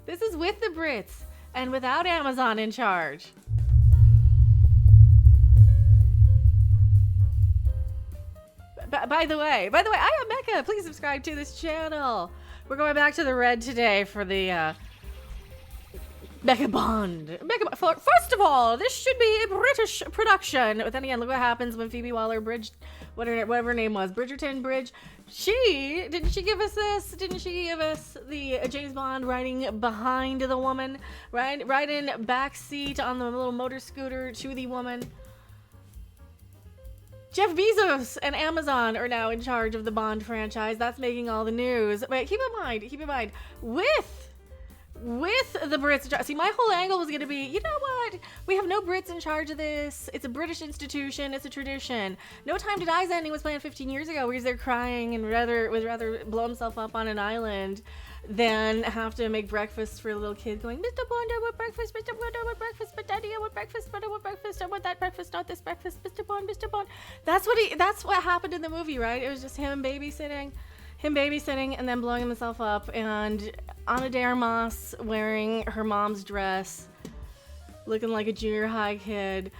This is with the Brits and without Amazon in charge. By the way, I am Mecca. Please subscribe to this channel. We're going back to the red today for the Mecca Bond. First of all, this should be a British production. But then again, look what happens when Phoebe Waller-Bridge, whatever her name was, Bridgerton Bridge. Didn't she give us this? Didn't she give us the James Bond riding behind the woman, right in back seat on the little motor scooter to the woman? Jeff Bezos and Amazon are now in charge of the Bond franchise. That's making all the news. But keep in mind, with the Brits, see, my whole angle was going to be, you know what? We have no Brits in charge of this. It's a British institution. It's a tradition. No Time to Die's ending was planned 15 years ago, where he's there crying and would rather blow himself up on an island than have to make breakfast for a little kid going, Mr. Bond, I want breakfast, Mr. Bond, I want breakfast, but Daddy, I want breakfast, but I want breakfast, I want that breakfast, not this breakfast, Mr. Bond, Mr. Bond. That's what happened in the movie, right? It was just him babysitting and then blowing himself up, and Ana de Armas wearing her mom's dress, looking like a junior high kid,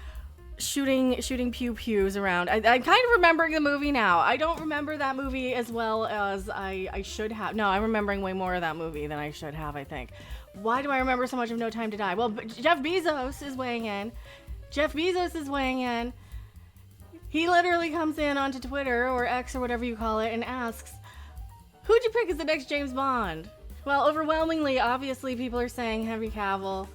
shooting pew-pews around. I'm kind of remembering the movie now. I don't remember that movie as well as I should have. No, I'm remembering way more of that movie than I should have, I think. Why do I remember so much of No Time to Die? Well, Jeff Bezos is weighing in. He literally comes in onto Twitter or X or whatever you call it and asks, who'd you pick as the next James Bond? Well, overwhelmingly, obviously, people are saying Henry Cavill.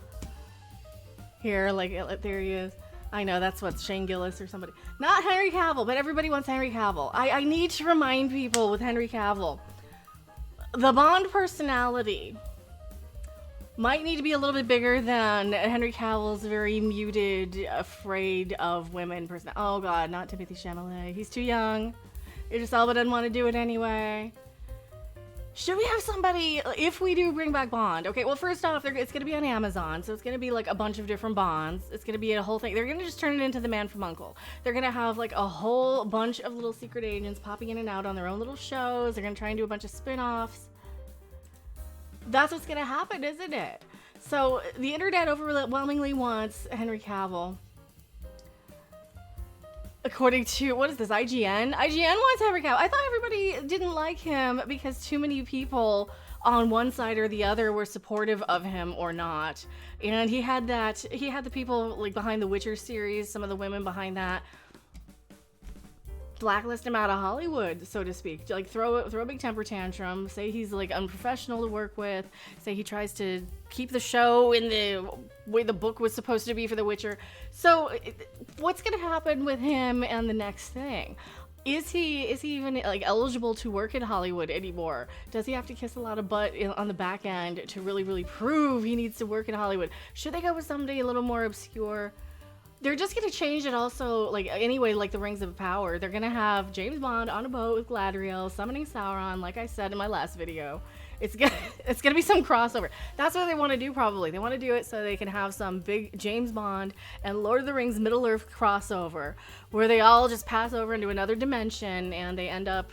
Here, like, there he is. I know, that's what, Shane Gillis or somebody. Not Henry Cavill, but everybody wants Henry Cavill. I need to remind people with Henry Cavill, the Bond personality might need to be a little bit bigger than Henry Cavill's very muted, afraid of women person. Oh God, not Timothée Chalamet. He's too young. Idris Elba doesn't want to do it anyway. Should we have somebody, if we do bring back Bond? Okay, well, first off, it's going to be on Amazon, so it's going to be like a bunch of different Bonds. It's going to be a whole thing. They're going to just turn it into The Man from U.N.C.L.E. They're going to have like a whole bunch of little secret agents popping in and out on their own little shows. They're going to try and do a bunch of spin-offs. That's what's going to happen, isn't it? So the internet overwhelmingly wants Henry Cavill. According to, what is this, IGN? IGN wants Henry Cavill. I thought everybody didn't like him because too many people on one side or the other were supportive of him or not. And he had the people like behind the Witcher series, some of the women behind that, blacklist him out of Hollywood, so to speak. Like throw a big temper tantrum, say he's like unprofessional to work with, say he tries to keep the show in the way the book was supposed to be for The Witcher. So what's going to happen with him and the next thing? Is he even like eligible to work in Hollywood anymore? Does he have to kiss a lot of butt on the back end to really prove he needs to work in Hollywood? Should they go with somebody a little more obscure? They're just going to change it also, like, anyway, like the Rings of Power. They're going to have James Bond on a boat with Galadriel, summoning Sauron, like I said in my last video. It's gonna be some crossover. That's what they want to do, probably. They want to do it so they can have some big James Bond and Lord of the Rings Middle-earth crossover, where they all just pass over into another dimension, and they end up...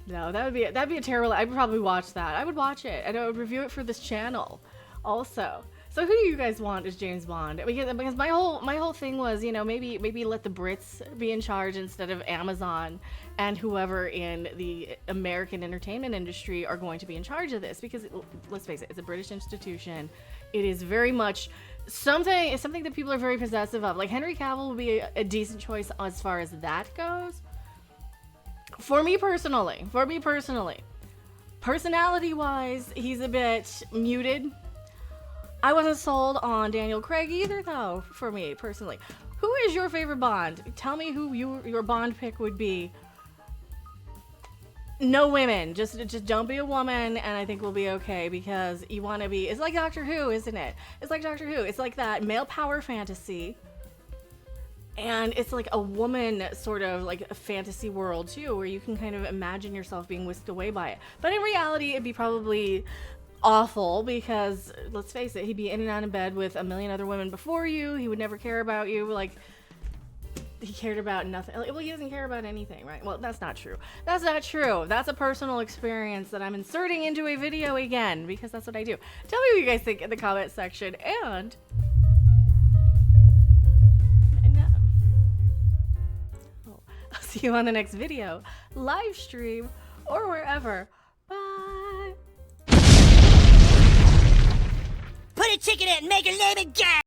No, that'd be a terrible... I'd probably watch that. I would watch it, and I would review it for this channel also. So who do you guys want as James Bond? Because my whole thing was, you know, maybe let the Brits be in charge instead of Amazon and whoever in the American entertainment industry are going to be in charge of this. Because let's face it, it's a British institution. It is very much something that people are very possessive of. Like Henry Cavill would be a decent choice as far as that goes. For me personally, personality-wise, he's a bit muted. I wasn't sold on Daniel Craig either, though, for me, personally. Who is your favorite Bond? Tell me who your Bond pick would be. No women. Just don't be a woman, and I think we'll be okay, because you want to be... It's like Doctor Who, isn't it? It's like Doctor Who. It's like that male power fantasy. And it's like a woman sort of like a fantasy world, too, where you can kind of imagine yourself being whisked away by it. But in reality, it'd be probably... awful, because let's face it, he'd be in and out of bed with a million other women before you. He would never care about you. Like, he cared about nothing. Well, he doesn't care about anything, right? Well, that's not true. That's not true. That's a personal experience that I'm inserting into a video again, because that's what I do. Tell me what you guys think in the comment section, and I'll see you on the next video, live stream, or wherever. Bye. Put a chicken in it and make her name it Gag!